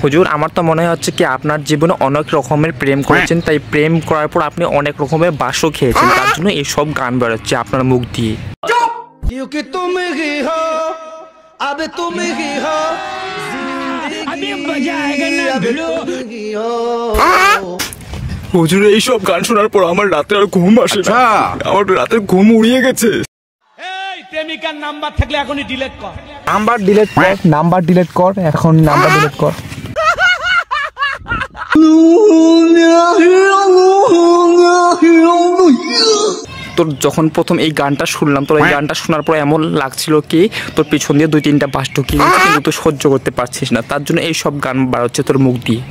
হুজুর, আমার তো মনে হচ্ছে কি আপনার জীবনে অনেক রকমের প্রেম করেছেন, তাই প্রেম করার পর আপনি অনেক রকমের বাসও খেয়েছেন, তার জন্য এইসব গান বেরোচ্ছে আপনার মুখ দিয়ে। হুজুর, এইসব গান শোনার পর আমার রাতে আর ঘুম আসে না, আমার রাতে ঘুম উড়িয়ে গেছে। প্রেমিকার নাম্বার থাকলে এখনই ডিলিট কর। নাম্বার ডিলিট কর এখন নাম্বার ডিলিট কর। তোর যখন প্রথম এই গানটা শুনলাম, তোর এই গানটা শোনার পর এমন লাগছিল কি তোর পিছন দিয়ে 2-3টা বাস ঢুকিয়ে গেছে, কিন্তু তুই সহ্য করতে পারছিস না, তার জন্য এইসব গান বার হচ্ছে তোর মুখ দিয়ে।